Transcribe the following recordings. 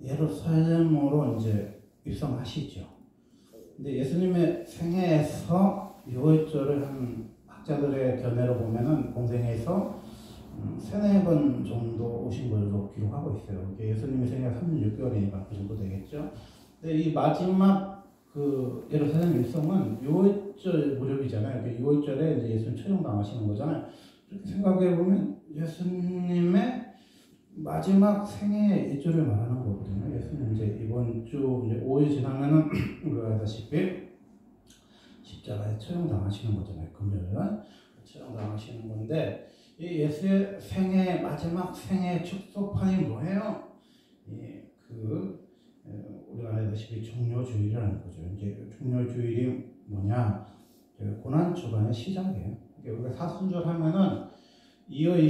예루살렘으로 이제 입성하시죠. 근데 예수님의 생애에서 유월절을 한 학자들의 견해로 보면은 공생에서 3-4번 정도 오신 걸로 기록하고 있어요. 예수님의 생애가 3년 6개월이니까 그 정도 되겠죠. 근데 이 마지막 그 예루살렘 입성은 6월절 무렵이잖아요. 6월절에 이제 예수님 처형당하시는 거잖아요. 이렇게 생각해 보면 예수님의 마지막 생애 일주를 말하는 거거든요. 예수님 이제 이번 주 이제 5일 지나면은 우리가 알다시피 십자가에 처형당하시는 거잖아요. 금요일날 처형당하시는 건데 이 예수의 생애 마지막 생애 축소판이 뭐예요? 우리가 알다시피 종료주일이라는 거죠. 이제 종료주일이 뭐냐? 고난 주간의 시작이에요. 우리가 사순절 하면은 2월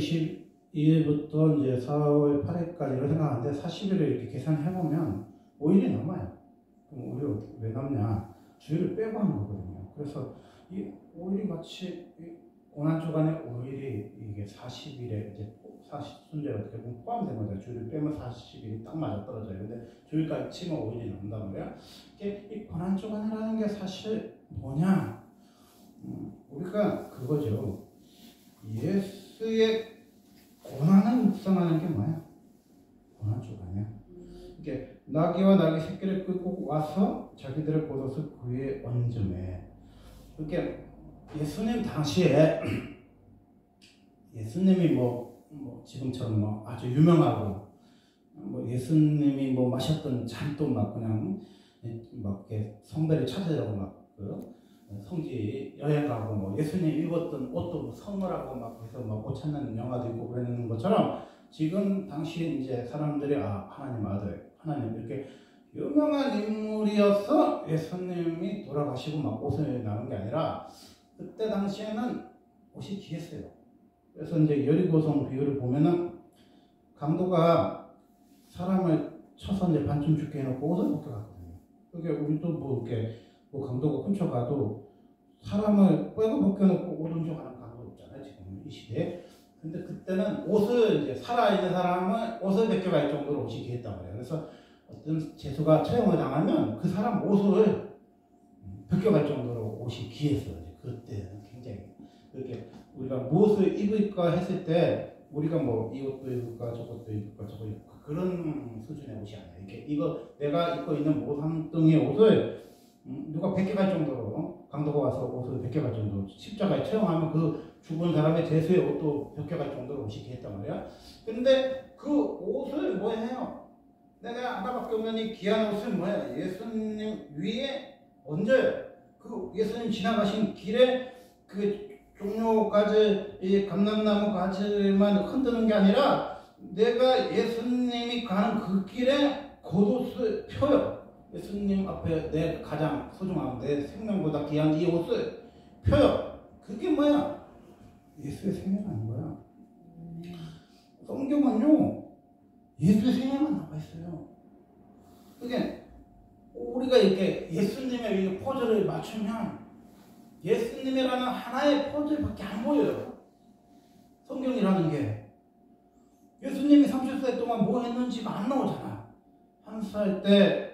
22일부터 이제 4월 8일까지를 생각하는데 40일을 이렇게 계산해보면 5일이 남아요. 그럼 우리가 왜 남냐? 주일을 빼고 하는 거거든요. 그래서 이 5일이 마치 고난주간의 5일이 이게 40일에 이제 40순절에 어떻게 보면 포함된 거죠. 주일을 빼면 40일이 딱 맞아 떨어져요. 근데 주일까지 치면 5일이 남는단 말이야. 이 고난주간이라는 게 사실 뭐냐? 우리가 그거죠. 예수의 고난을 묵상하는 게 뭐야? 고난주간이야. 이게 나귀와 나귀 새끼를 끌고 와서 자기들의 겉옷을 그 위에 얹음에 이렇게 예수님 당시에 예수님이 뭐 지금처럼 뭐 아주 유명하고 뭐 예수님이 뭐 마셨던 잔도 막 그냥 막 이렇게 성배를 찾으려고 막 그 성지 여행 가고 뭐 예수님 입었던 옷도 선물하고 막 해서 막 옷 찾는 영화도 있고 그러는 것처럼 지금 당시에 이제 사람들이 하나님 아들 하나님 이렇게 유명한 인물이어서 예수님이 돌아가시고 막 옷을 나눈 게 아니라 그때 당시에는 옷이 귀했어요. 그래서 이제 여리고성 비유를 보면은 강도가 사람을 쳐서 이제 반쯤 죽게 해놓고 옷을 벗겨갔거든요. 그러니까 우리도 뭐 이렇게 뭐 강도가 훔쳐가도 사람을 빼고 벗겨놓고 옷 훔쳐가는 강도 없잖아요. 지금 이 시대에. 근데 그때는 옷을 이제 살아있는 사람은 옷을 벗겨갈 정도로 옷이 귀했단 말이에요. 그래서 어떤 죄수가 처형을 당하면 그 사람 옷을 벗겨갈 정도로 옷이 귀했어요. 그때는 굉장히 그렇게 우리가 무엇을 입을까 했을 때 우리가 뭐 이 옷도 입을까 저것도 입을까 저거 입을까 그런 수준의 옷이 아니에요. 이거 내가 입고 있는 모상등의 옷을 누가 벗겨갈 정도로 강도가 와서 옷을 벗겨갈 정도로 십자가에 처형하면 그 죽은 사람의 죄수의 옷도 벗겨갈 정도로 옷이 귀했단 말이야. 근데 그 옷을 뭐 해요? 내가 아까밖에 없는 이 귀한 옷을 뭐야? 예수님 위에 얹어요. 그 예수님 지나가신 길에 그 종려가지, 이 감람나무 가지만 흔드는 게 아니라 내가 예수님이 가는 그 길에 겉옷을 펴요. 예수님 앞에 내 가장 소중한 내 생명보다 귀한 이 옷을 펴요. 그게 뭐야? 예수의 생애가 아닌 거야. 성경은요, 예수의 생애만 나와 있어요. 그게 우리가 이렇게 예수님의 포즈를 맞추면 예수님이라는 하나의 포즈밖에 안 보여요. 성경이라는 게. 예수님이 30살 동안 뭐 했는지가 안 나오잖아. 1살 때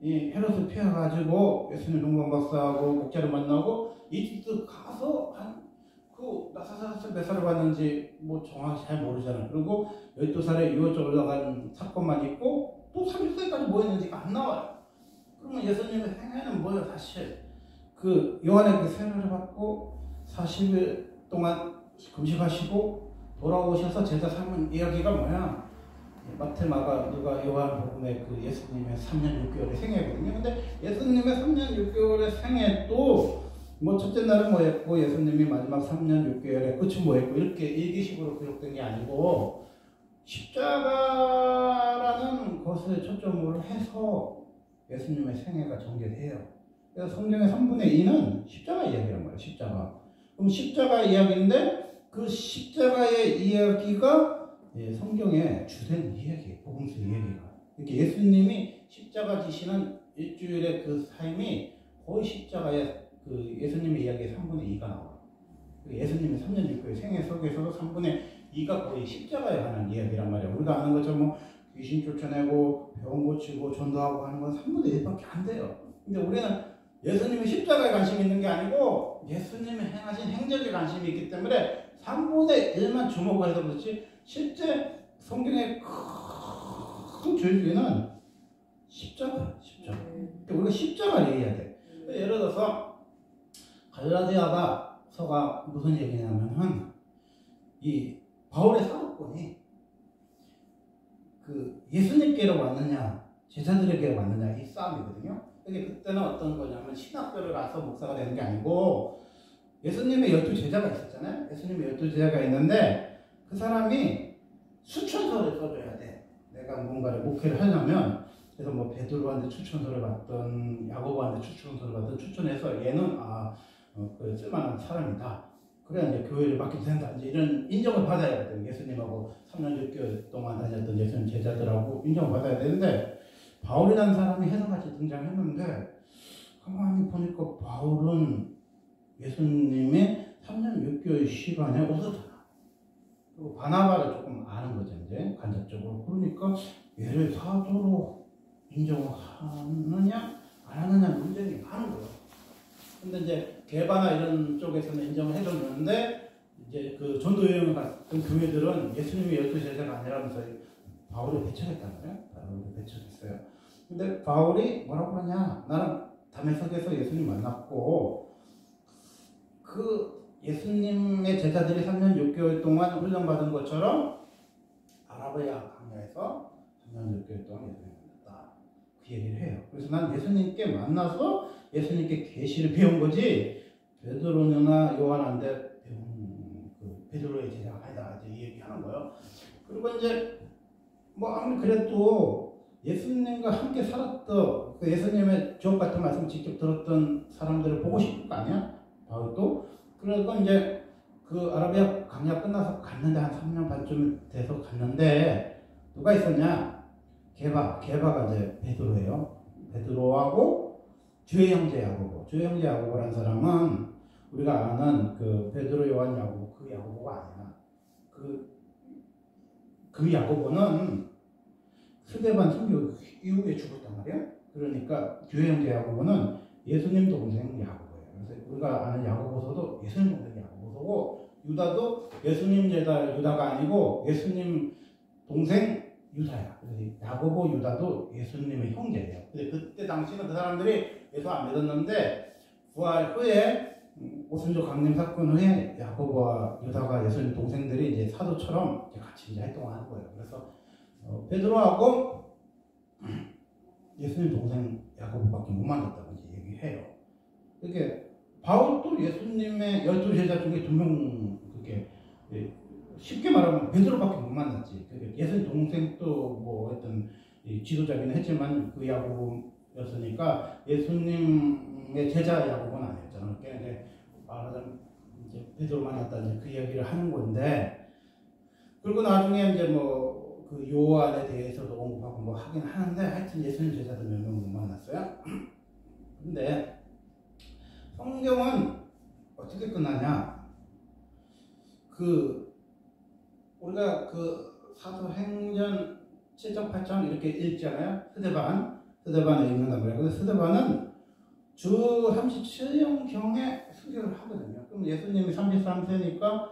이 헤롯을 피해가지고 예수님 동방 박사하고 목자를 만나고 이집트 가서 나사렛을 몇 살을 봤는지 뭐 정확히 잘 모르잖아. 그리고 12살에 유월절 올라간 사건만 있고 또 30살까지 뭐 했는지가 안 나와요. 그러면 예수님의 생애는 뭐예요? 사실 그 요한에게 세례를 받고 40일 동안 금식하시고 돌아오셔서 제자 삼은 이야기가 뭐야? 마태, 마가, 누가, 요한 복음의 그 예수님의 3년 6개월의 생애거든요. 근데 예수님의 3년 6개월의 생애도 뭐 첫째 날은 뭐 했고 예수님이 마지막 3년 6개월의 끝은 뭐 했고 이렇게 일기식으로 기록된 게 아니고 십자가라는 것을 초점으로 해서 예수님의 생애가 전개돼요. 그래서 성경의 3분의 2는 십자가 이야기란 말이에요. 십자가. 그럼 십자가 이야기인데 그 십자가의 이야기가 성경의 주된 이야기예요. 복음서 이야기가. 이렇게 예수님이 십자가 지시는 일주일의 그 삶이 거의 십자가의 그 예수님의 이야기의 3분의 2가 나와요. 예수님의 3년 6개월 생애 속에서도 3분의 2가 거의 십자가에 관한 이야기란 말이에요. 우리가 아는 것처럼 뭐 귀신 쫓아내고 병 고치고 전도하고 하는 건 3분의 1밖에 안 돼요. 근데 우리는 예수님의 십자가에 관심이 있는 게 아니고 예수님이 행하신 행적에 관심이 있기 때문에 3분의 1만 주목을 해서 그렇지, 실제 성경의 큰 줄기는 십자가야, 십자가. 그러니까 우리가 십자가를 이해해야 돼. 예를 들어서 갈라디아서가 무슨 얘기냐면은 이 바울의 사도권이 그 예수님께로 왔느냐 제자들에게 왔느냐 이 싸움이거든요. 이게 그때는 어떤 거냐면 신학교를 가서 목사가 되는 게 아니고 예수님의 12제자가 있었잖아요. 예수님의 12제자가 있는데 그 사람이 추천서를 써줘야 돼. 내가 뭔가를 목회를 하려면. 그래서 뭐 베드로한테 추천서를 받던 야고보한테 추천서를 받던 추천해서 얘는 그 쓸만한 사람이다. 그래야 이제 교회를 맡기도 된다. 이제 이런 인정을 받아야 되거든요. 예수님하고 3년 6개월 동안 다녔던 예수님 제자들하고 인정을 받아야 되는데 바울이라는 사람이 해석같이 등장했는데 가만히 보니까 바울은 예수님의 3년 6개월 시간에 없었잖아. 그리고 바나바를 조금 아는 거죠. 이제 간접적으로. 그러니까 얘를 사도로 인정을 하느냐 안 하느냐 논쟁이 많은 거예요. 근데 이제 개바나 이런 쪽에서는 인정을 해줬는데 이제 그 전도 여행을 갔던 교회들은 예수님이 12제자가 아니라면서 바울을 배척했단 말이에요. 바울을 배척했어요. 근데 바울이 뭐라고 하냐, 나는 다메섹에서 예수님 만났고 그 예수님의 제자들이 3년 6개월 동안 훈련받은 것처럼 아라비아 광야에서 3년 6개월 동안 예수님 만났다. 그 얘기를 해요. 그래서 난 예수님께 만나서 예수님께 계시를 배운 거지 베드로나 요한한테 배운 그 베드로의 제자가 아니다. 이제 이 얘기하는 거예요. 그리고 이제 뭐 아무리 그래도 예수님과 함께 살았던 그 예수님의 주옥 같은 말씀 직접 들었던 사람들을 보고 싶을 거 아니야? 바울도. 그러니까 이제 그 아라비아 강야 끝나서 갔는데 한 3년 반쯤 돼서 갔는데 누가 있었냐? 게바가 이제 베드로예요. 베드로하고 주의 형제 야고보. 주의 형제 야고보라는 사람은 우리가 아는 그 베드로 요한 야고보 그 야고보가 아니야. 그 야고보는 스데반 순교 이후에 죽었단 말이야. 그러니까 주의 형제 야고보는 예수님 동생 야고보예요. 그래서 우리가 아는 야고보서도 예수님 동생 야고보서고 유다도 예수님 제자 유다가 아니고 예수님 동생 유다야. 그래서 야고보 유다도 예수님의 형제예요. 근데 그때 당시는 그 사람들이 예수 안 믿었는데 부활 후에 오순절 강림 사건 후에 야고보와 유다가 예수님 동생들이 이제 사도처럼 이제 같이 이제 활동하는 거예요. 그래서 베드로하고 예수님 동생 야고보밖에 못 만났다고 이제 얘기해요. 이게 바울도 예수님의 12제자 중에 2명 그렇게 쉽게 말하면 베드로밖에 못 만났지. 예수님 동생도 뭐 어떤 지도자기는 했지만 그 야고보였으니까 예수님의 제자 야고보는 아니었잖아. 그러니까 이제 말하자면 이제 베드로 만났다 이제 그 이야기를 하는 건데, 그리고 나중에 이제 뭐 그 요한에 대해서도 언급하고 뭐 하긴 하는데 하여튼 예수님 제자들 몇 명 못 만났어요. 근데 성경은 어떻게 끝나냐? 우리가 그 사도행전 7장 8장 이렇게 읽잖아요. 스데반에 읽는단 말이에요. 근데 스데반은 주 37년경에 순교를 하거든요. 그럼 예수님이 33세니까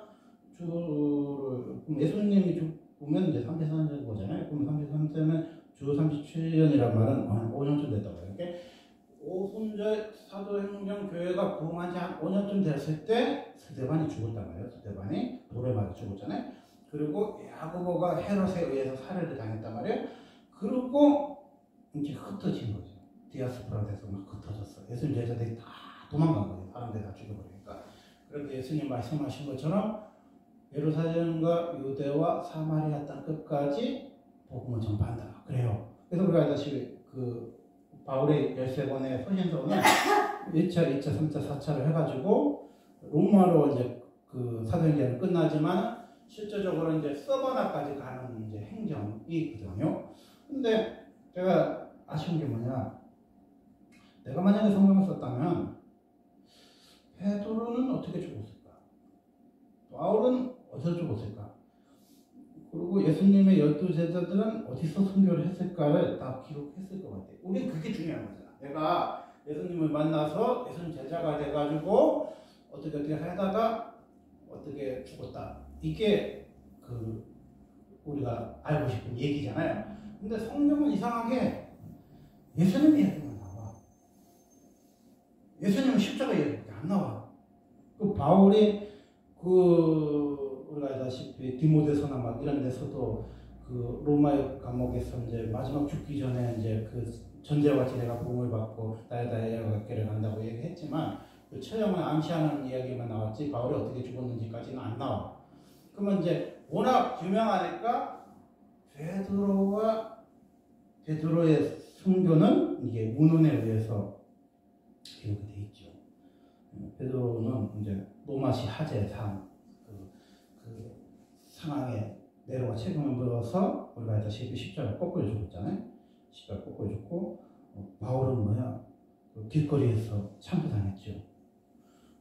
그럼 예수님이 죽으면 이제 33년 거잖아요. 그럼 33세는 주 37년이란 말은 한 5년쯤 됐다고 해요. 그러니까 오순절 사도행전 교회가 부흥한 지 한 5년쯤 됐을 때 스데반이 죽었단 말이에요. 스데반이 돌에 맞아 죽었잖아요. 그리고 야고보가 헤롯에 의해서 살해를 당했단 말이에요. 그리고 이제 흩어진 거죠. 디아스포라 돼서 막 흩어졌어. 예수님 제자들이 다 도망간 거예요. 사람들이 다 죽여버리니까. 그런데 예수님 말씀하신 것처럼 예루살렘과 유대와 사마리아 땅 끝까지 복음을 전파한다. 그래요. 그래서 우리가 알다시피 그 바울의 13권의 서신서는 1차, 2차, 3차, 4차를 해가지고 로마로 이제 그 사도행전은 끝나지만 실제적으로 이제 서바나까지 가는 이제 행정이거든요. 근데 제가 아쉬운 게 뭐냐? 내가 만약에 성경을 썼다면 베드로는 어떻게 죽었을까? 바울은 어디서 죽었을까? 그리고 예수님의 12제자들은 어디서 순교를 했을까를 다 기록했을 것 같아요. 우린 그게 중요한 거잖아. 내가 예수님을 만나서 예수님 제자가 돼가지고 어떻게 하다가 어떻게 죽었다. 이게 그 우리가 알고 싶은 얘기잖아요. 근데 성경은 이상하게 예수님 이야기만 나와. 예수님은 십자가 이야기밖에 안 나와. 그 바울이 우리가 알다시피 디모데서나 막 이런 데서도 그 로마의 감옥에서 이제 마지막 죽기 전에 이제 그 전제와 지내가 복음을 받고 다야다야가 간다고 얘기했지만 그 처형을 암시하는 이야기만 나왔지 바울이 어떻게 죽었는지까지는 안 나와. 그러면 이제 워낙 유명하니까 베드로의 순교는 이게 문헌에 의해서 기록이 돼 있죠. 베드로는 이제 노마시 하제상 그 상황에 네로가 책임을 물어서 우리가 알다시피 십자가 거꾸로 죽었잖아요. 십자가 거꾸로 죽고 바울은 뭐야? 그 길거리에서 참배당했죠.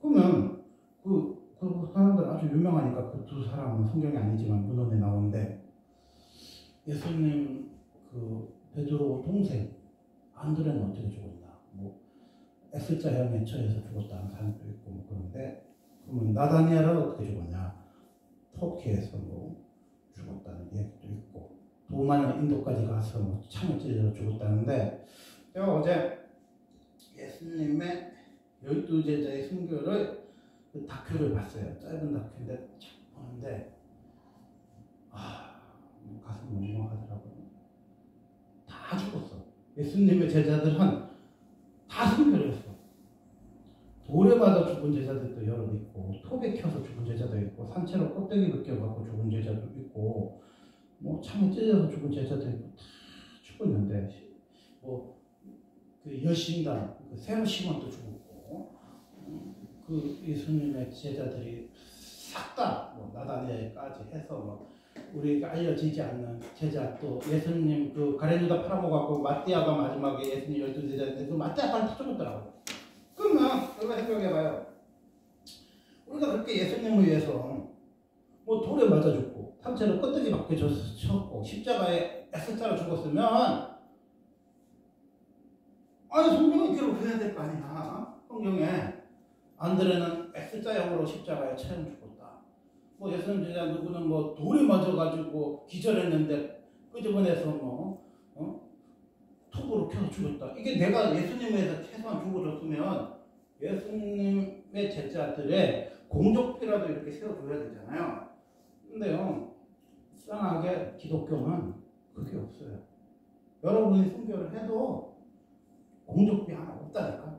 그러면 그 사람들 아주 유명하니까 그 두 사람은 성경이 아니지만 문헌에 나오는데 예수님 그 베드로 동생 안드레는 어떻게 죽었나? 뭐 X자형에 처해서 죽었다는 사람도 있고 뭐 그런데 그러면 나다니엘은 어떻게 죽었냐? 터키에서 뭐 죽었다는 얘기도 있고 도마는 인도까지 가서 뭐 창을 찔려서 죽었다는데 제가 어제 예수님의 12제자의 순교를 그 다큐를 봤어요. 짧은 다큐인데 보는데 가슴이 멍멍하더라고요. 다 죽었어. 예수님의 제자들은 다 순교를 했어. 돌에 맞아 죽은 제자들도 여러 있고 톱에 켜서 죽은 제자도 있고 산채로 껍데기 벗겨갖고 죽은 제자도 있고 뭐 창에 찔려서 죽은 제자도 있고 다 죽었는데 뭐 그 여신단 그 세로 시몬도 죽었고 그 예수님의 제자들이 싹 다 뭐 나다니엘까지 해서 뭐 우리가 알려지지 않는 제자 또 예수님 그 가룟유다 팔아먹었고 마띠아가 마지막에 예수님 12제자인데 그 마띠아까지 다 죽었더라고요. 그러면 우리가 생각해봐요. 우리가 그렇게 예수님을 위해서 뭐 돌에 맞아 죽고 상체로 껍데기 벗겨져서 쳤고 십자가에 S자로 죽었으면 성경에 기록해야 될 거 아니야. 성경에 안드레는 X자형으로 십자가에 처형 죽었다. 뭐 예수님 제자 누구는 뭐 돌에 맞아가지고 기절했는데 끄집어내서 톱으로 켜서 죽었다. 이게 내가 예수님에 대해서 최소한 죽어줬으면 예수님의 제자들의 공적비라도 이렇게 세워줘야 되잖아요. 근데요, 이상하게 기독교는 그게 없어요. 여러분이 순교를 해도 공적비 하나 없다니까.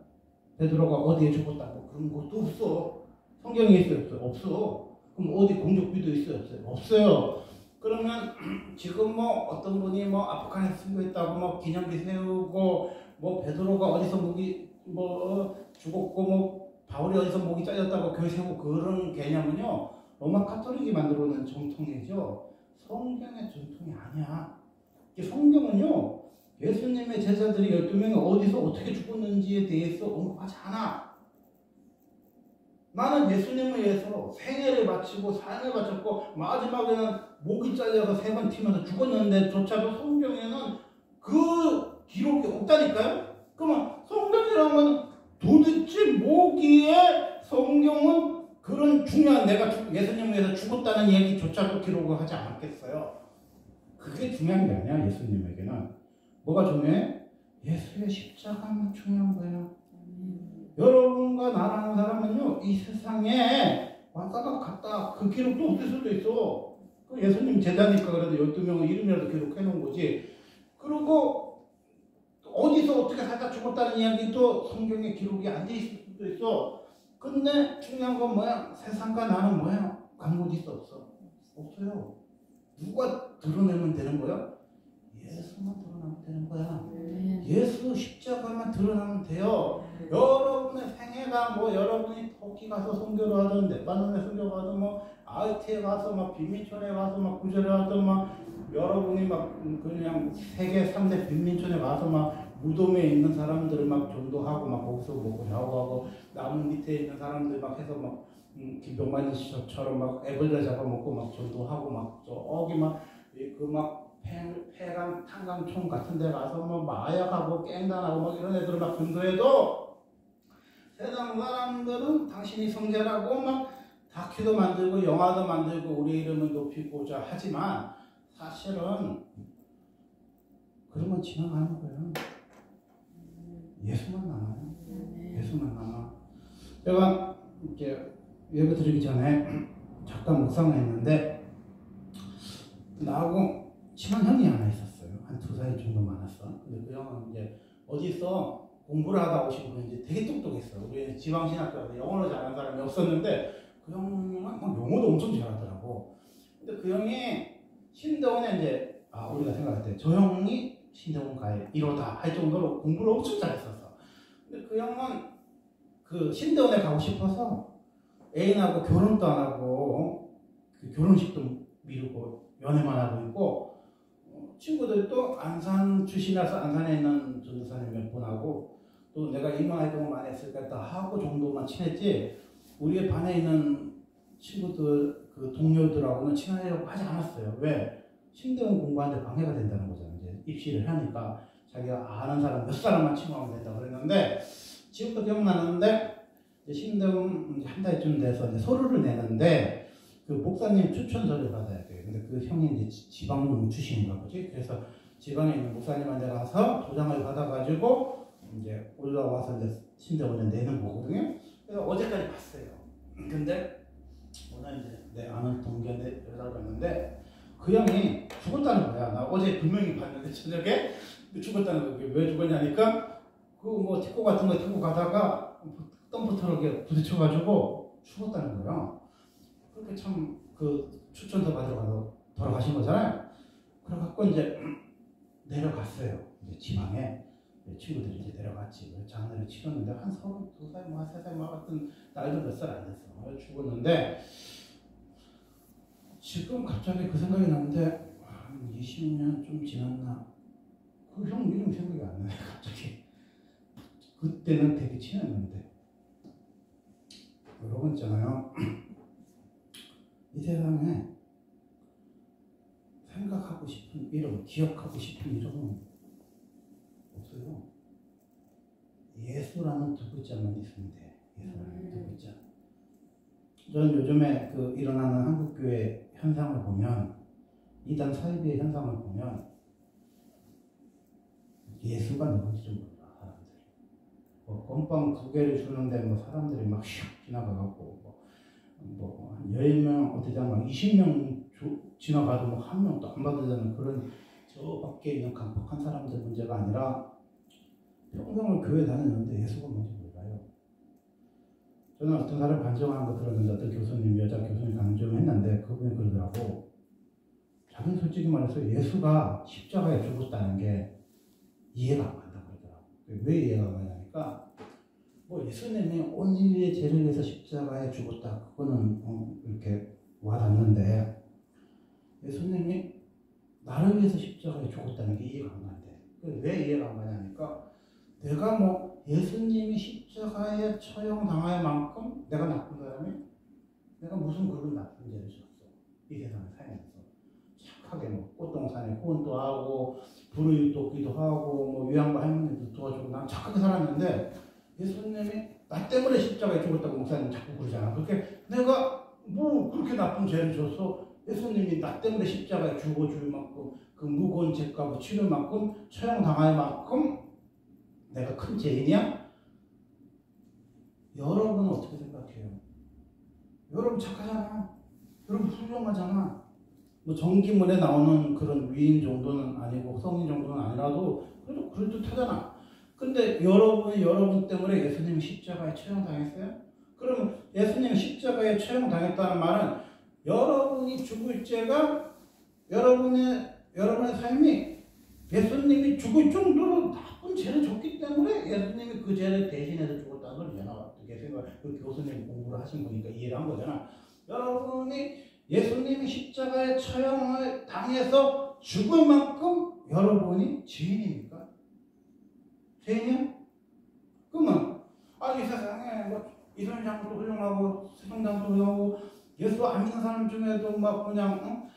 베드로가 어디에 죽었다고 그런 것도 없어. 성경에 있어요? 없어. 그럼 어디 공적비도 있어요? 없어요? 없어요. 그러면 지금 뭐 어떤 분이 뭐 아프간에서 순교했다고 뭐 기념비 세우고 뭐 베드로가 어디서 목이 뭐 죽었고 뭐 바울이 어디서 목이 잘렸다고 교회 세우고 그런 개념은요 로마 카톨릭이 만들어 놓은 정통이죠. 성경의 정통이 아니야. 성경은요 예수님의 제자들이 12명이 어디서 어떻게 죽었는지에 대해서 언급하지 않아. 나는 예수님을 위해서 생애를 바치고 삶을 바쳤고 마지막에는 목이 잘려서 3번 튀면서 죽었는데 조차도 성경에는 그 기록이 없다니까요. 그러면 성경이라면 도대체 뭐기에 성경은 그런 중요한 내가 예수님을 위해서 죽었다는 얘기조차도 기록을 하지 않았겠어요. 그게 중요한 게 아니야. 예수님에게는 뭐가 중요해? 예수의 십자가만 중요한 거야. 여러분과 나라는 사람은요 이 세상에 왔다가 갔다 그 기록도 없을 수도 있어. 그 예수님 제자니까 그래도 12명의 이름이라도 기록해 놓은 거지. 그리고 어디서 어떻게 살다 죽었다는 이야기도 성경에 기록이 안 돼 있을 수도 있어. 근데 중요한 건 뭐야? 세상과 나는 뭐야? 관계가 있어 없어? 없어요. 누가 드러내면 되는 거야? 예수만 드러나면 되는 거야. 예수 십자가만 드러나면 돼요. 여러분의 생애가 뭐 여러분이 터키 가서 선교를 하든 레바논에 선교를 하든 뭐 아이티에 가서 막 빈민촌에 가서 막 구제를 하든 막 여러분이 막 그냥 세계 3대 빈민촌에 가서 막 무덤에 있는 사람들을 막 전도하고 막 거기서 먹고 샤워하고 나무 밑에 있는 사람들 막 해서 막 김병만 씨처럼 막 애벌레 잡아먹고 막 전도하고 막 저기 막 그 막 폐강 탄광총 같은 데 가서 뭐 마약하고 깽단하고 막 이런 애들 막 전도해도 세상 사람들은 당신이 성자라고 막 다큐도 만들고 영화도 만들고 우리 이름을 높이고자 하지만 사실은 그런 건 지나가는 거예요. 예수만 남아요. 예수만 남아. 제가 이렇게 예배 드리기 전에 잠깐 묵상을 했는데 나하고 친한 형이 하나 있었어요. 한 2살 정도 많았어. 근데 그 형은 이제 어디서 공부를 하다 오신 분인지 되게 똑똑했어요. 우리 지방신학교에서 영어를 잘하는 사람이 없었는데 그 형은 막 영어도 엄청 잘하더라고. 근데 그 형이 신대원에 이제 우리가 생각할 때 저 형이 신대원 가의 1호다 할 정도로 공부를 엄청 잘했었어. 근데 그 형은 그 신대원에 가고 싶어서 애인하고 결혼도 안 하고 그 결혼식도 미루고 연애만 하고 있고 친구들도 안산 출신이라서 안산에 있는 전도사님 몇 분하고 또 내가 이만 활동을 많이 했으니까 다 하고 정도만 친했지 우리 반에 있는 친구들 그 동료들하고는 친하려고 하지 않았어요. 왜? 신대원 공부하는데 방해가 된다는 거잖아요. 이제 입시를 하니까 자기가 아는 사람 몇 사람만 친구하면 된다고 그랬는데 지금도 기억나는데 신대원 한 달쯤 돼서 이제 서류를 내는데 그 목사님 추천서를 받아야 돼요. 근데 그 형이 이제 지방 출신인가 보지. 그래서 지방에 있는 목사님한테 가서 도장을 받아가지고 이제 올라와서 이제 신대원에 내는 거거든요. 그래서 어제까지 봤어요. 근데 오늘 이제 내 아는 동기한테 연락을 했는데 그 형이 죽었다는 거야. 나 어제 분명히 봤는데 저녁에 죽었다는 거야. 왜 죽었냐니까 그 뭐 티코 같은 거 타고 가다가 덤프 트럭에 부딪혀가지고 죽었다는 거야. 그렇게 참 그 추천서 받으러 가서 돌아가신 거잖아요. 그래갖고 이제 내려갔어요. 이제 지방에 친구들이 이제 내려갔지. 장례를 치렀는데 한 32살, 뭐 3살, 뭐 같은 나이도 몇 살 안 됐어. 죽었는데 지금 갑자기 그 생각이 나는데 한 20년 좀 지났나? 그 형 이름 생각이 안 나네 갑자기. 그때는 되게 친했는데 여러분 있잖아요. 이 세상에 생각하고 싶은 이름, 기억하고 싶은 이름은 없어요. 예수라는 두 글자만 있으면 돼. 예수라는 두 글자. 저는 요즘에 그 일어나는 한국교회 현상을 보면 이단 사이비의 현상을 보면 예수가 누군지 좀 몰라 사람들이. 건빵 2개를 주는데 뭐 사람들이 막 슉 지나가고 한 10명 어떻게 하면 20명 지나가도 뭐 한 명도 안 받으려는 그런 저 밖에 있는 강박한 사람들 문제가 아니라 평생을 교회 다녔는데 예수가 뭔지 몰라요. 저는 어떤 사람 간증하는 거 들었는데 어떤 교수님, 여자 교수님 간증했는데 그분이 그러더라고. 자기는 솔직히 말해서 예수가 십자가에 죽었다는 게 이해가 안 간다고 그러더라고. 왜 이해가 안 가냐니까 뭐 예수님이 온 인류의 죄를 위해서 십자가에 죽었다. 그거는 이렇게 와닿는데 예수님이 나를 위해서 십자가에 죽었다는 게 이해가 안 간대. 왜 이해가 안 가냐니까 내가 뭐 예수님이 십자가에 처형당할 만큼 내가 나쁜 사람이? 내가 무슨 그런 나쁜 죄를 졌어. 이 세상에 살면서. 착하게 뭐 꽃동산에 후원도 하고 불의돕기도 하고 뭐 요양반 할머니도 도와주고 난 착하게 살았는데 예수님이 나 때문에 십자가에 죽었다고 목사님 자꾸 그러잖아. 그렇게 내가 뭐 그렇게 나쁜 죄를 졌어. 예수님이 나 때문에 십자가에 죽어줄 만큼 그 무거운 죄값을 치를 만큼 처형당할 만큼 내가 큰 죄인이야? 여러분은 어떻게 생각해요? 여러분 착하잖아. 여러분 훌륭하잖아. 뭐 전기문에 나오는 그런 위인 정도는 아니고 성인 정도는 아니라도 그래도 그럴듯하잖아. 근데 여러분이 여러분 때문에 예수님이 십자가에 처형당했어요? 그러면 예수님이 십자가에 처형당했다는 말은 여러분이 죽을 죄가 여러분의 삶이 예수님이 죽을 정도로 나쁜 죄를 졌기 때문에 예수님이 그 죄를 대신해서 죽었다는 걸 내가 어떻게 생각해? 그 교수님 공부를 하신 거니까 이해를 한 거잖아. 여러분이 예수님이 십자가에 처형을 당해서 죽을 만큼 여러분이 죄인입니까? 죄인이야? 그러면 이 세상에 뭐 이선장도 훌륭하고 세종장도 훌륭하고 예수 안 믿는 사람 중에도 막 그냥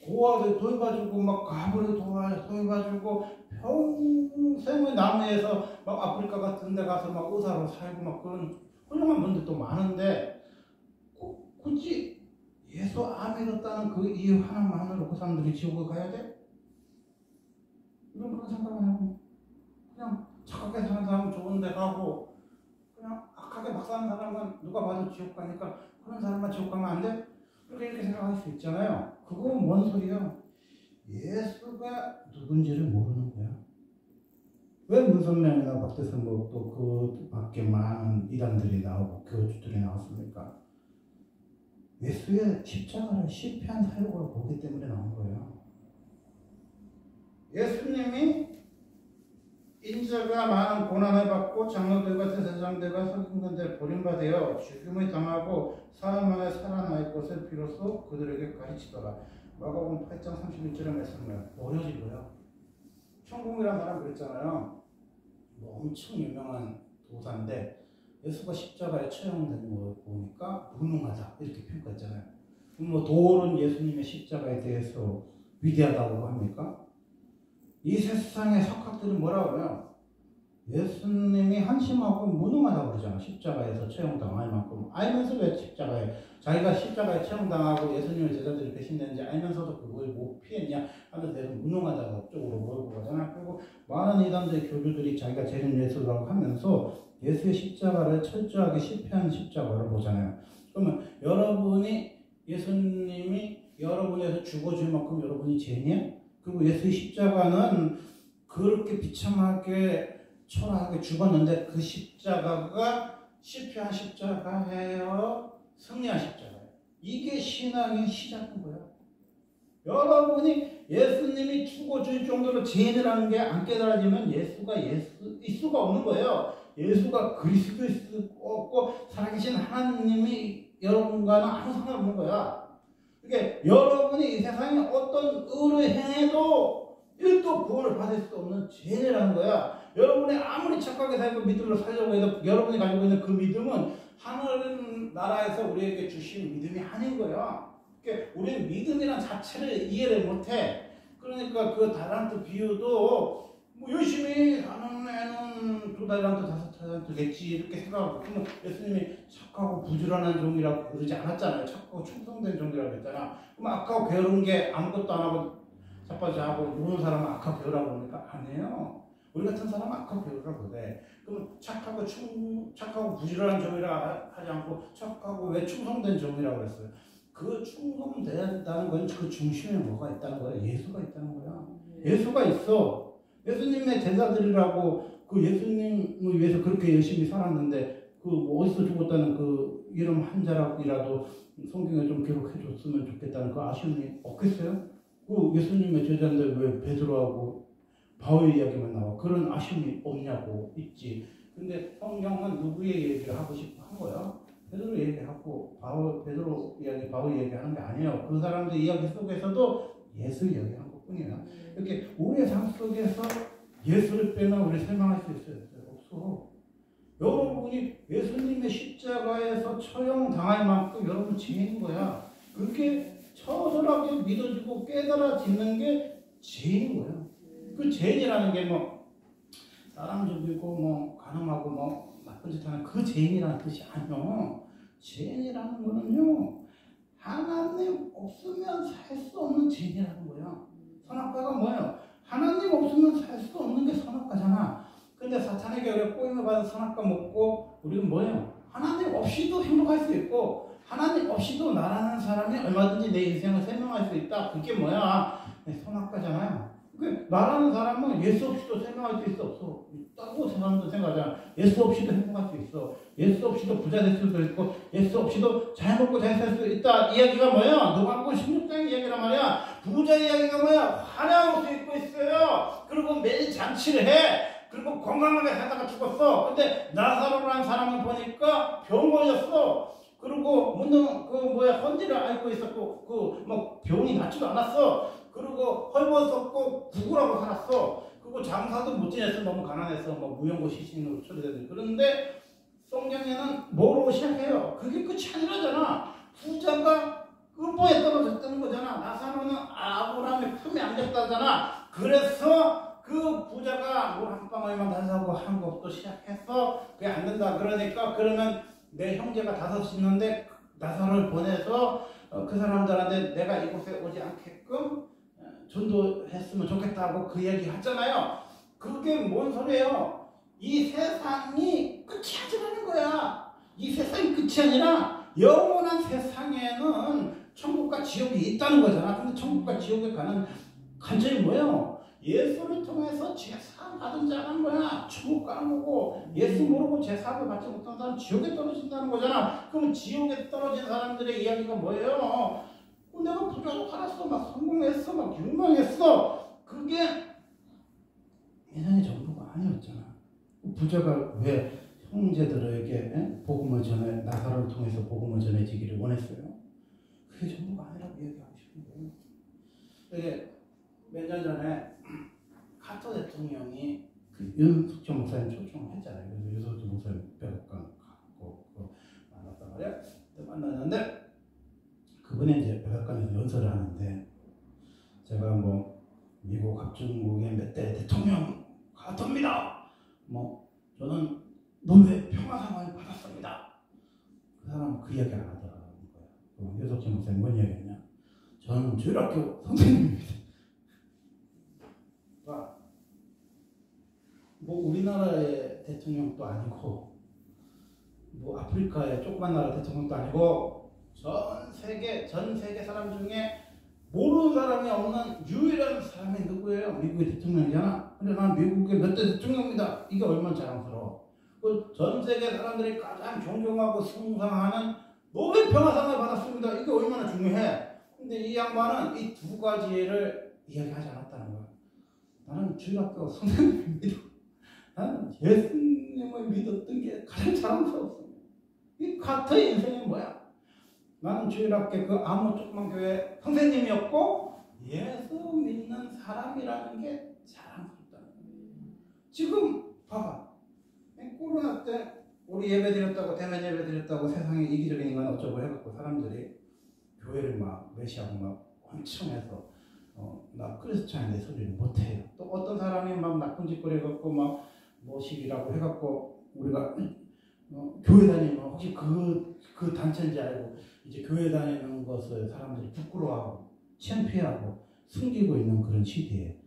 고아를 도와주고 막 가부를 도와주고 평생을 남해에서 막 아프리카 같은 데 가서 막 의사로 살고 막 그런 훌륭한 분들도 많은데 굳이 예수 안 믿었다는 그 이유 하나만으로 그 사람들이 지옥을 가야 돼? 이런 그런 생각을 하고 그냥 착하게 사는 사람은 좋은 데 가고 그냥 악하게 막 사는 사람은 누가 봐도 지옥 가니까 그런 사람만 지옥 가면 안 돼? 이렇게 생각할 수 있잖아요. 그건 뭔 소리야? 예수가 누군지를 모르는 거야. 왜 문선명이나 박대성목 또 그 밖에 많은 이단들이 나오고 교주들이 나왔습니까? 예수의 십자가를 실패한 사역으로 보기 때문에 나온 거예요. 예수님이 인자가 많은 고난을 받고 장로들과 대제사장들과 서기관들에 버림받아 죽임을 당하고 사흘 만에 살아날 것을 비로소 그들에게 가르치더라. 마가복음 8장 31절의 말씀을 버려진 거예요. 천공이라는 사람 그랬잖아요. 뭐 엄청 유명한 도사인데 예수가 십자가에 처형된 거 보니까 무능하다 이렇게 평가했잖아요. 그럼 뭐 도울은 예수님의 십자가에 대해서 위대하다고 합니까? 이 세상의 석학들은 뭐라고 해요? 예수님이 한심하고 무능하다고 그러잖아. 십자가에서 처형당할 만큼 알면서 왜 자기가 십자가에 처형당하고 예수님의 제자들이 배신되는지 알면서도 그걸 못 피했냐 하면서 대해서 무능하다고 업적으로 몰고 가잖아. 그리고 많은 이단들 교주들이 자기가 재림 예수라고 하면서 예수의 십자가를 철저하게 실패한 십자가를 보잖아요. 그러면 여러분이 예수님이 여러분에서 죽어줄 만큼 여러분이 죄냐? 그리고 예수의 십자가는 그렇게 비참하게 초라하게 죽었는데 그 십자가가 실패한 십자가예요? 승리한 십자가예요? 이게 신앙의 시작인 거예요. 여러분이 예수님이 죽어줄 정도로 죄인이라는 게 안 깨달아지면 예수가 예수일 수가 없는 거예요. 예수가 그리스도일 수 없고 살아계신 하나님이 여러분과는 아무 상관없는 거야. 그러니까 여러분이 이 세상에 어떤 의를 행해도 1도 구원을 받을 수 없는 죄인이라는 거야. 여러분이 아무리 착하게 살고 믿음으로 살려고 해도 여러분이 가지고 있는 그 믿음은 하늘 나라에서 우리에게 주신 믿음이 아닌 거야. 그러니까 우리는 믿음이란 자체를 이해를 못해. 그러니까 그 달란트 비유도 뭐 열심히 사는 애는 2달란트 5달란트겠지 이렇게 생각하고 그러면 예수님이 착하고 부지런한 종이라고 그러지 않았잖아요. 착하고 충성된 종이라고 했잖아. 그럼 악하고 게으른 게 아무것도 안 하고 자빠져하고 노는 사람은 악하고 게으라고 그러니까 아니에요. 우리 같은 사람은 악하고 게으르라고 그래. 그럼 착하고 부지런한 종이라 하지 않고 착하고 왜 충성된 종이라고 그랬어요. 그 충성된다는 건 그 중심에 뭐가 있다는 거야? 예수가 있다는 거야. 예수가 있어. 예수님의 제자들이라고 그 예수님을 위해서 그렇게 열심히 살았는데 그 뭐 어디서 죽었다는 그 이름 한 자락이라도 성경에 좀 기록해 줬으면 좋겠다는 그 아쉬움이 없겠어요? 그 예수님의 제자인데 왜 베드로하고 바울 이야기만 나와? 그런 아쉬움이 없냐고 있지. 근데 성경은 누구의 얘기를 하고 싶어 한 거야? 베드로 얘기하고 베드로 이야기, 바울 얘기하는 게 아니에요. 그 사람들 이야기 속에서도 예수 이야기한 것뿐이에요. 이렇게 우리의 삶 속에서 예수를 빼면 우리 설명할 수 있어요? 없어. 여러분이 예수님의 십자가에서 처형당할 만큼 여러분 죄인 거야. 그렇게 처절하게 믿어지고 깨달아지는 게 죄인 거야. 그 죄인이라는 게 뭐 사람 죽이고 뭐 가늠하고 뭐 나쁜 짓 하는 그 죄인이라는 뜻이 아니요. 죄인이라는 거는요 하나님 없으면 살 수 없는 죄인이라는 거야. 선악과가 뭐예요? 하나님 없으면 살 수 없는 게 선악과잖아. 근데 사탄에게 우리가 꼬임을 받아 선악과 먹고 우리는 뭐예요? 하나님 없이도 행복할 수 있고 하나님 없이도 나라는 사람이 얼마든지 내 인생을 설명할 수 있다. 그게 뭐야? 선악과잖아요. 나라는 사람은 예수 없이도 설명할 수 있어 없어? 있다고 사람도 생각하잖아. 예수 없이도 행복할 수 있어. 예수 없이도 부자 될 수도 있고 예수 없이도 잘 먹고 잘 살 수 있다. 이야기가 뭐야? 누가복음 16장 이야기란 말이야. 부자 이야기가 뭐야? 환영할 수 있고 있어요. 그리고 매일 잔치를 해. 그리고 건강하게 살다가 죽었어. 근데 나사로라는 사람을 보니까 병 걸렸어. 그리고 문득 헌지를 앓고 있었고 뭐 병이 낫지도 않았어. 그리고 헐벗었고 부구라고 살았어. 그리고 장사도 못 지냈어. 너무 가난해서 뭐 무용고 시신으로 처리되고. 그런데 성경에는 뭐로 시작해요? 그게 끝이 아니라잖아. 부자가 음보에 떨어졌다는 거잖아. 나사로는 아브라함의 품에 안겼다잖아. 그래서 그 부자가 물 한 방울만 달라고 한 것도 시작해서 그게 안 된다. 그러니까 그러면 내 형제가 5 있는데 나사로를 보내서 그 사람들한테 내가 이곳에 오지 않게끔 전도했으면 좋겠다고 그 얘기 하잖아요. 그게 뭔 소리예요? 이 세상이 끝이 아니라는 거야. 이 세상이 끝이 아니라 영원한 세상에는 천국과 지옥이 있다는 거잖아. 근데 천국과 지옥에 가는 관점이 뭐예요? 예수를 통해서 제사함 받은 자라는 거야. 천국 가는 거고, 예수 모르고 제사함을 받지 못한 사람은 지옥에 떨어진다는 거잖아. 그럼 지옥에 떨어진 사람들의 이야기가 뭐예요? 내가 부자로 살았어, 막 성공했어, 막 유명했어. 그게 인생의 전부가 아니었잖아. 부자가 왜 형제들에게 복음을 전해, 나사로를 통해서 복음을 전해지기를 원했어요? 그게 전부가 아니라고 얘기하고 싶은 거예요. 이게 몇 년 전에 카터 대통령이 그 윤석열 목사님 초청을 했잖아요. 그래서 윤석열 목사님 백악관 가고 만났단 말이야. 만났는데 그분이 이제 백악관에서 연설을 하는데 제가 뭐 미국 합중국의 몇 대 대통령 카터입니다. 뭐 저는 노벨 평화상을 받았습니다. 그 사람은 그 이야기 안 하더라는 거야. 윤석열 목사님 뭔 이야기했냐? 저는 주일학교 선생님입니다. 뭐 우리나라의 대통령도 아니고 뭐 아프리카의 조그만 나라 대통령도 아니고 전 세계 사람 중에 모르는 사람이 없는 유일한 사람이 누구예요? 미국의 대통령이잖아. 근데 난 미국의 몇 대 대통령입니다. 이게 얼마나 자랑스러워. 전 세계 사람들이 가장 존경하고 숭상하는 노벨 평화상을 받았습니다. 이게 얼마나 중요해. 근데 이 양반은 이 2가지를 이야기하지 않았다는 거야. 나는 주일학교 선생님입니다. 나는 예수님을 믿었던 게 가장 자랑스러웠습니다. 이 카터의 인생이 뭐야? 나는 주일학교 그 아무 조그만 교회 선생님이었고 예수 믿는 사람이라는 게 자랑스럽다는 거예요. 지금 봐봐. 코로나 때 우리 예배 드렸다고, 대면 예배 드렸다고 세상에 이기적인 인간 어쩌고 해갖고 사람들이 교회를 막 외시하고 막 엄청 해서 나 크리스찬인데 소리를 못해요. 또 어떤 사람이 막 나쁜 짓거리 해갖고 막 뭐식이라고 해갖고 우리가 교회 다니면 혹시 그 단체인지 알고 이제 교회 다니는 것을 사람들이 부끄러워하고 창피하고 숨기고 있는 그런 시대에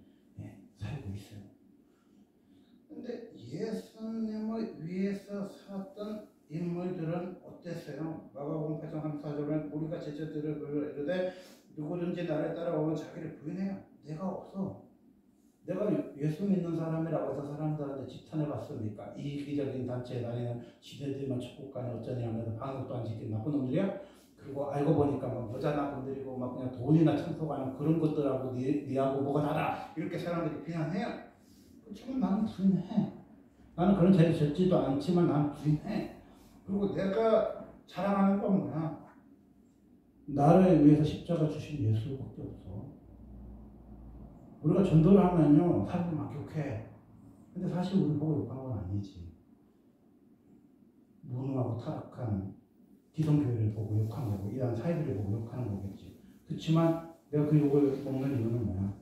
살고 있어요. 근데 예수님을 위해서 살았던 인물들은 어땠어요? 마가복음 8장 34절은 우리가 제자들을 이르되 누구든지 나를 따라오면 자기를 부인해요. 내가 없어. 내가 예수 믿는 사람이라고 해서 사람들한테 집탄을 받습니까? 이기적인 단체에 다니는 지들들만 천국가니 어쩌니 하면서 방역도 안 지키는 나쁜 놈들이야? 그리고 알고 보니까 막 여자나 건드리고 막 그냥 돈이나 청소하는 그런 것들하고 니하고 뭐가 다르다 이렇게 사람들이 비난해요. 그렇지만 나는 부인해. 나는 그런 죄를 졌지도 않지만 나는 부인해. 그리고 내가 자랑하는 건 뭐야? 나를 위해서 십자가 주신 예수밖에 없어. 우리가 전도를 하면요 사람들이 막 욕해. 근데 사실 우리 보고 욕하는 건 아니지. 무능하고 타락한 기성교회를 보고 욕한 거고 이런 사회들을 보고 욕하는 거겠지. 그렇지만 내가 그 욕을 먹는 이유는 뭐야?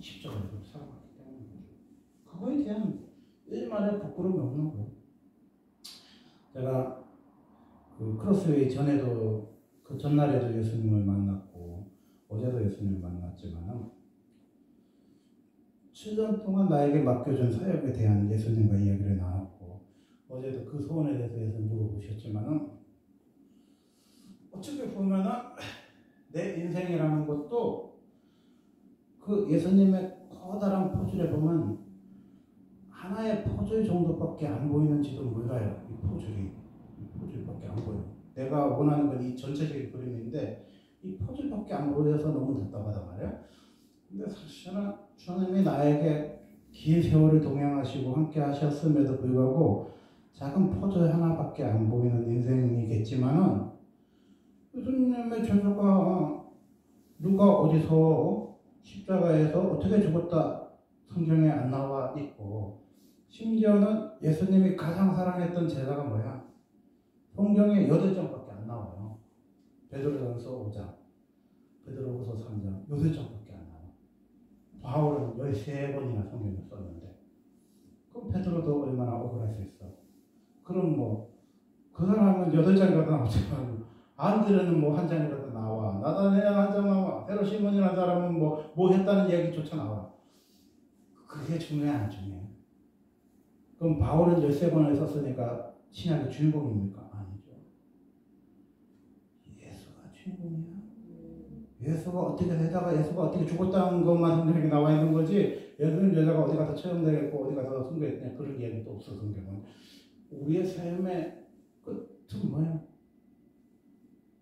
십자가를 사랑하기 때문이거든. 그거에 대한 일말의 부끄러움이 없는 거예요. 제가 그 크로스웨이 전에도 그 전날에도 예수님을 만났고 어제도 예수님을 만났지만 7년 동안 나에게 맡겨준 사역에 대한 예수님과 이야기를 나눴고 어제도 그 소원에 대해서 예수님 물어보셨지만 어떻게 보면은 내 인생이라는 것도 그 예수님의 커다란 포즈를 보면 하나의 포즈 정도밖에 안 보이는지도 몰라요. 이 포즈밖에 안 보여. 내가 원하는 건 이 전체적인 그림인데 이 포즈밖에 안 보여서 너무 답답하단 말이야. 근데 사실은 주님이 나에게 긴 세월을 동행하시고 함께 하셨음에도 불구하고 작은 포즈 하나밖에 안 보이는 인생이겠지만은 예수님의 존재가 누가 어디서 십자가에서 어떻게 죽었다 성경에 안 나와 있고 심지어는 예수님이 가장 사랑했던 제자가 뭐야? 성경에 8장밖에 안 나와요. 베드로전서 5장, 베드로후서 3장, 8장밖에 안 나와요. 바울은 13번이나 성경을 썼는데, 그럼 베드로도 얼마나 억울했겠어. 그럼 뭐 그 사람은 8장이라도 나오지만 안드레는 뭐 1장이라도 나와, 나다네아 1장 나와, 베로 시몬이라는 사람은 뭐 했다는 얘기조차 나와. 그게 중요해 안 중요해? 그럼 바울은 13번을 썼으니까 신약의 주인공입니까? 아니죠. 예수가 주인공이야. 예수가 어떻게 되다가 예수가 어떻게 죽었다는 것만 성경에 나와 있는 거지, 예수는 여자가 어디 가서 처형되겠고 어디 가서 순교했냐 그런 얘기도 없어. 성경은 우리의 삶의 끝은 뭐예요?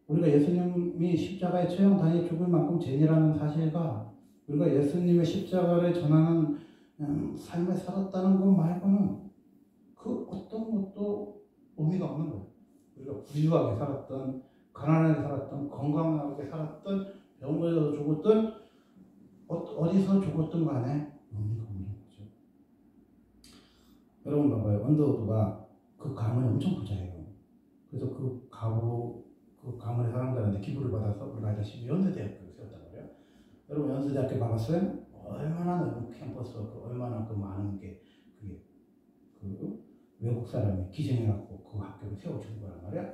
우리가 예수님이 십자가에 처형당해 죽을 만큼 죄인이라는 사실과 우리가 예수님의 십자가를 전하는 삶을 살았다는 것 말고는 그 어떤 것도 의미가 없는 거예요. 우리가 부유하게 살았던, 가난하게 살았던, 건강하게 살았던, 병 걸려서 죽었던, 어디서 죽었던 간에 의미가 없는 거죠. 여러분 봐봐요. 언더우드가 그 가문이 엄청 부자예요. 그래서 그 가문의 사람들한테 기부를 받아서 우리가 알다시피 연세대학교를 세웠단 말이에요. 여러분 연세대학교 가봤어요? 얼마나 넓은 캠퍼스, 얼마나 그 많은 게 그게 그 외국 사람이 기증해갖고 그 학교를 세워준 거란 말이야.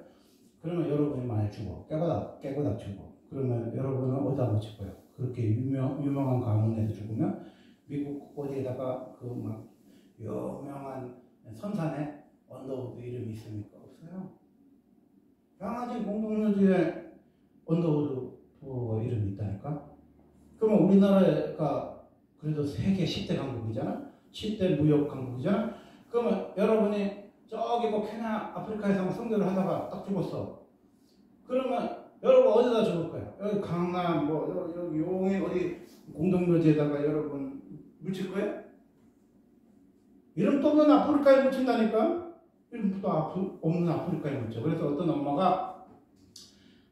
그러면 여러분이 만약 죽어 깨고닥 죽어. 그러면 여러분은 어디다 묻힐 거예요? 그렇게 유명한 가문에서 죽으면 미국 어디에다가 그 막 유명한 선산에 언더우드 이름이 있습니까? 없어요. 강아지 공동묘지에 언더우드 부어 이름이 있다니까. 그러면 우리나라가 그래도 세계 10대 강국이잖아. 10대 무역 강국이잖아. 그러면 여러분이 저기 뭐 케냐 아프리카에서 선교를 하다가 딱 죽었어. 그러면 여러분 어디다 죽을 거야? 여기 강남 뭐 여기 용인 어디 공동묘지에다가 여러분 묻힐 거야? 이름도 없는 아프리카에 묻힌다니까. 이름도 없는 아프리카에 묻혀. 그래서 어떤 엄마가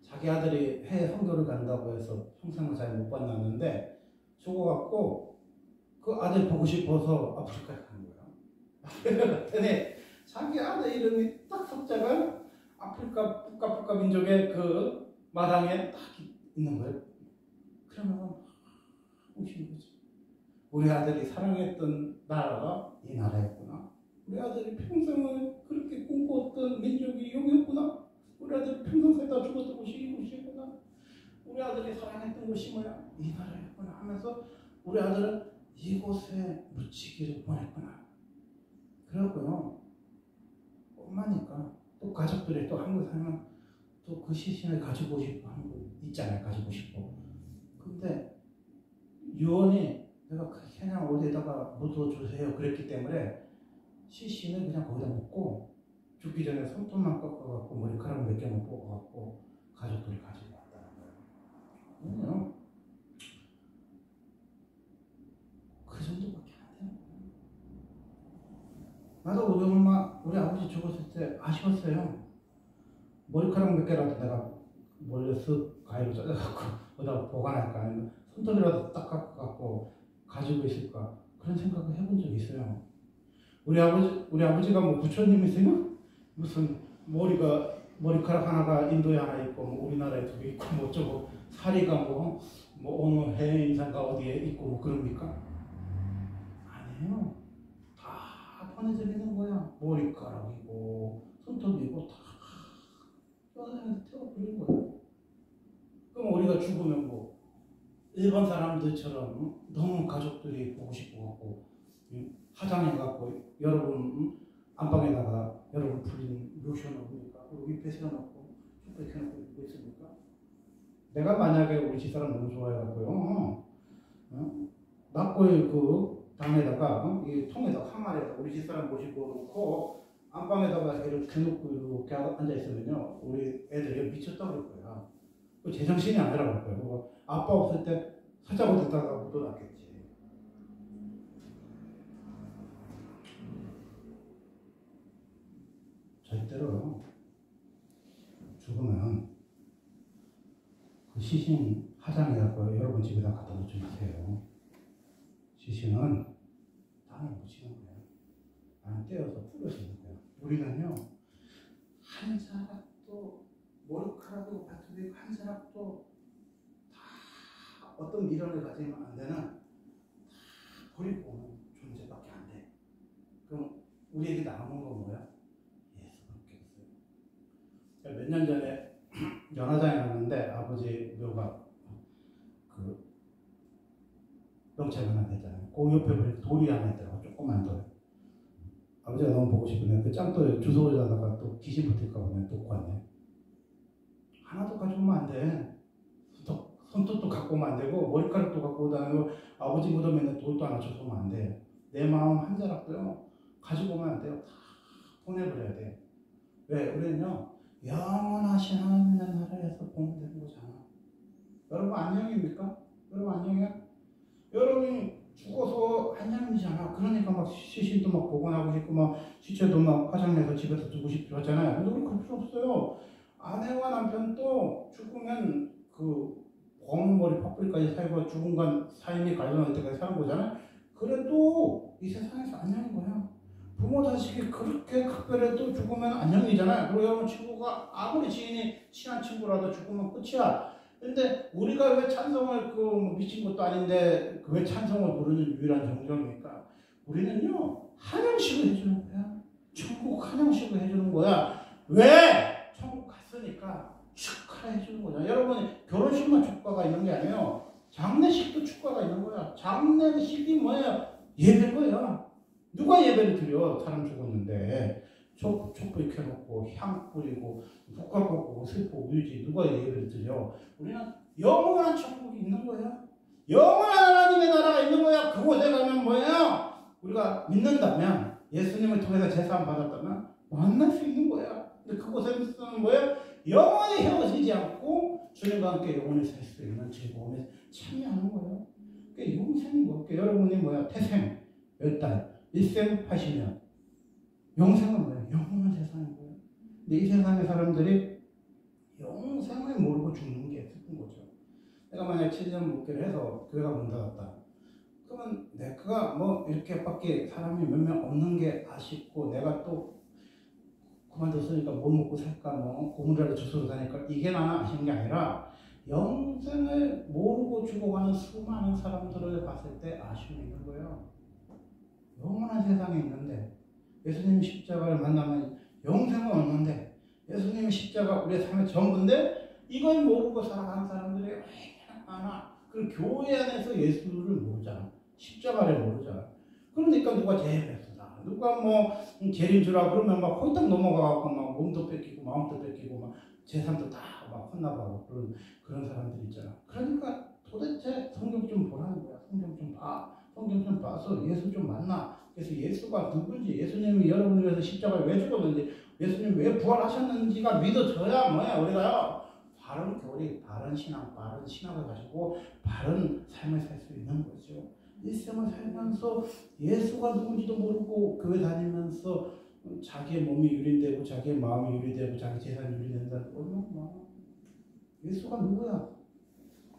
자기 아들이 해외 선교를 간다고 해서 평생을 잘 못 만났는데 죽어갖고 그 아들 보고 싶어서 아프리카에 간 거야. 그랬더니 자기 아들 이름이 딱 석자가 아프리카 뿌까뿌까 민족의 그 마당에 딱 있는 거예요. 그러면 우시는 거지. 우리 아들이 사랑했던 나라가 이 나라였구나. 우리 아들이 평생을 그렇게 꿈꿔왔던 민족이 여기였구나. 우리 아들이 평생 살다 죽었던 곳이 이곳이었구나. 우리 아들이 사랑했던 곳이 뭐야? 이 나라였구나 하면서 우리 아들은 이곳에 묻히기를 원했구나. 그러고요. 엄마니까 또 가족들이 또 한국 살면 또 그 시신을 가지고 싶어 하는 거 있잖아요. 가지고 싶어. 근데 유언이 내가 그냥 어디에다가 묻어주세요 그랬기 때문에 시신을 그냥 거기다 묻고 죽기 전에 손톱만 꺾어갖고 머리카락 몇 개만 뽑아갖고 가족들이 가지고 왔다는 거예요. 왜냐면 그 정도밖에 안 되는 거예요. 나도 우리 엄마, 우리 아버지 죽었을 때 아쉬웠어요. 머리카락 몇 개라도 내가 몰래 쓱 가위로 잘라갖고 어디다 보관할까, 아니면 손톱이라도 딱 갖고 가지고 있을까, 그런 생각을 해본 적이 있어요. 우리 아버지가 뭐 부처님이세요? 무슨 머리카락 하나가 인도에 하나 있고 뭐 우리나라에 2개 있고 뭐 어쩌고 사리가 뭐 어느 해인사가 어디에 있고 뭐 그럽니까? 아니에요. 다 보내져 있는 거야. 머리카락이고 손톱이고 다 떠나서 태워버린 거예요. 그럼 우리가 죽으면 뭐 일반 사람들처럼 너무 가족들이 보고 싶어갖고 화장해갖고 여러분 안방에다가 여러분 풀린 로션 넣으니까 윗배 세워놓고 쭈빼 켜놓고 있고 있습니까? 내가 만약에 우리 집사람 너무 좋아해갖고요, 낙고의 그 방에다가 이 통에다가 항아리에다가 우리 집사람 모시고 놓고 안방에다가 이렇게 놓고 이렇게 앉아있으면요, 우리 애들이 미쳤다 그럴 거야. 제정신이 아니라 그럴 거예요. 아빠 없을 때 사자고 듣다가 묻어놨겠지. 절대로 죽으면 그 시신 화장해갖고 여러분 집에다 갖다 놓지 마세요. 시신은 땅에 묻히는 거예요. 안 떼어서 뿌려지는 거예요. 우리는요, 한 사람도 머리카락도 받쳐도 한 사람도 다 어떤 미련을 가지면 안 되는 다 버리고 오는 존재밖에 안 돼. 그럼 우리에게 남은 건 뭐야? 예수밖에 없어요. 몇 년 전에 연화장에 갔는데 아버지 묘가 그 명찰 하나 됐잖아요. 그 옆에 돌이 하나 있더라고. 조그만 돌. 아버지가 너무 보고 싶은데 그 짱돌 주워오다가 또 귀신 붙을까 봐 놓고 왔네. 하나도 가져오면 안 돼. 손톱도 갖고 오면 안 되고 머리카락도 갖고 오다니고 아버지 무덤에 있는 돌도 하나 주워오면 안 돼. 내 마음 한 자락도요 가지고 오면 안 돼요. 다 보내버려야 돼. 왜? 우리는요 영원하신 하나님의 나라에서 공부되는 거잖아. 여러분 안녕입니까? 여러분 안녕이야? 여러분이 죽어서 안녕이잖아. 그러니까 막 시신도 막 보관하고 싶고 막 시체도 막 화장해서 집에서 두고 싶고 하잖아요. 근데 우리 그럴 필요 없어요. 아내와 남편도 죽으면 그 검은 머리 퍼플까지 살고 죽은 건 삶이 갈라놓을 때까지 사는 거잖아요. 그래도 이 세상에서 안녕인 거야. 부모 자식이 그렇게 각별해도 죽으면 안녕이잖아요. 그리고 여러분 친구가 아무리 지인이 친한 친구라도 죽으면 끝이야. 근데 우리가 왜 찬송을 미친 것도 아닌데 왜 찬송을 부르는 유일한 정정입니까? 우리는요 한영식을 해주는 거야. 천국 한영식을 해주는 거야. 왜? 천국 갔으니까 축하해 주는 거잖아. 여러분 결혼식만 축가가 있는 게 아니에요. 장례식도 축가가 있는 거야. 장례식이 뭐예요? 예배인 거야. 누가 예배를 드려? 사람 죽었는데 촛불 켜놓고 향 뿌리고 국화 꽂고 슬퍼 울지 누가 예배를 드려? 우리는 영원한 천국이 있는 거야. 영원한 하나님의 나라가 있는 거야. 그곳에 가면 뭐예요? 우리가 믿는다면 예수님을 통해서 제사함 받았다면 만날 수 있는 거야. 근데 그곳에서는 뭐예요? 영원히 헤어지지 않고 주님과 함께 영원히 살 수 있는 즐거움에 참여하는 거예요. 그게 영생인 거예요. 여러분이 뭐야? 태생, 몇 달, 일생 80년. 영생은 뭐예요? 영원한 세상인 거예요. 근데 이 세상의 사람들이 영생을 모르고 죽는 게 슬픈 거죠. 내가 만약에 7년 목회를 해서 교회가 문 닫았다. 그러면 내가 뭐 이렇게밖에 사람이 몇 명 없는 게 아쉽고 내가 또 그만뒀으니까 뭐 먹고 살까 뭐 고물이라도 주스로 사니까 이게 나는 아쉬운 게 아니라 영생을 모르고 죽어가는 수많은 사람들을 봤을 때 아쉬움이 있는 거예요. 영원한 세상에 있는데 예수님이 십자가를 만나면 영생은 없는데 예수님이 십자가 우리의 삶의 전부인데 이걸 모르고 살아가는 사람들이 얼마나 많아. 그리고 교회 안에서 예수를 모르잖아. 십자가를 모르잖아. 그러니까 누가 제일 베스다. 누가 뭐 제일 주라 그러면 막 홀딱 넘어가고 막 몸도 뺏기고 마음도 뺏기고 막 재산도 다 막 혼나가고 그런 사람들 있잖아. 그러니까 도대체 성경 좀 보라는 거야. 성경 좀 봐. 성경 좀 봐서 예수 좀 만나. 그래서 예수가 누군지, 예수님이 여러분을 위해서 십자가를 왜 죽었는지, 예수님이 왜 부활하셨는지가 믿어져야 뭐야 우리가요 바른 교리, 바른 신앙, 바른 신앙을 가지고 바른 삶을 살 수 있는 거죠. 일생을 살면서 예수가 누군지도 모르고 교회 다니면서 자기의 몸이 유린되고 자기의 마음이 유린되고 자기 재산이 유린된다는 거 얼마나 많아. 예수가 누구야?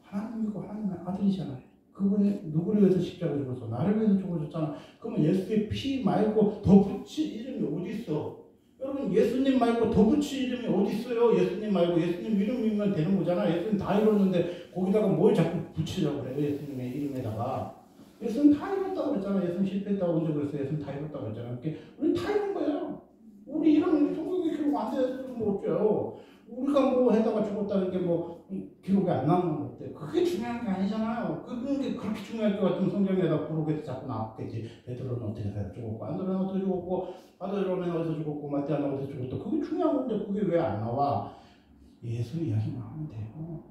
하나님이고 하나님의 아들이잖아요. 그분이 누구를 위해서 십자가에 죽었어? 나를 위해서 죽어줬잖아. 그러면 예수의 피 말고 더 붙일 이름이 어디 있어? 여러분 예수님 말고 더 붙일 이름이 어디 있어요? 예수님 말고 예수님 이름이면 되는 거잖아. 예수님 다 이뤘는데 거기다가 뭘 자꾸 붙이려고 그래요? 예수님의 이름에다가. 예수님 다 이뤘다고 그랬잖아. 예수님 실패했다고 언제 그랬어요? 예수님 다 이뤘다고 그랬잖아. 우리 다 이룬 거예요. 우리 이름 성경에 기록 안 돼서 뭐 어째요? 우리가 뭐 해다가 죽었다는 게 뭐 기록이 안 나오는 거 어때? 그게 중요한 게 아니잖아요. 그게 그렇게 중요할 것 같으면 성경에다 부르게 자꾸 나왔겠지. 베드로는 어떻게 해서 죽었고, 안드레는 어떻게 죽었고, 바드로는 어디서 죽었고, 마띠아는 어디서 죽었고, 그게 중요한 건데 그게 왜 안 나와? 예수 이야기만 하면 돼요.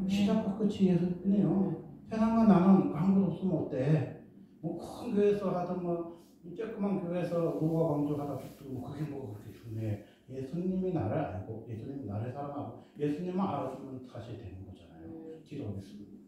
시작과 끝이 예수뿐이에요. 세상과 나는 아무것도 없으면 어때? 뭐 큰 교회에서 하든 뭐 쬐끄만 교회에서 로가 강조하다 죽고 뭐 그게 뭐 그렇게 중요해. 예수님이 나를 알고 예수님이 나를 사랑하고 예수님만 알아주면 사실 되는 거잖아요. 기도하겠습니다.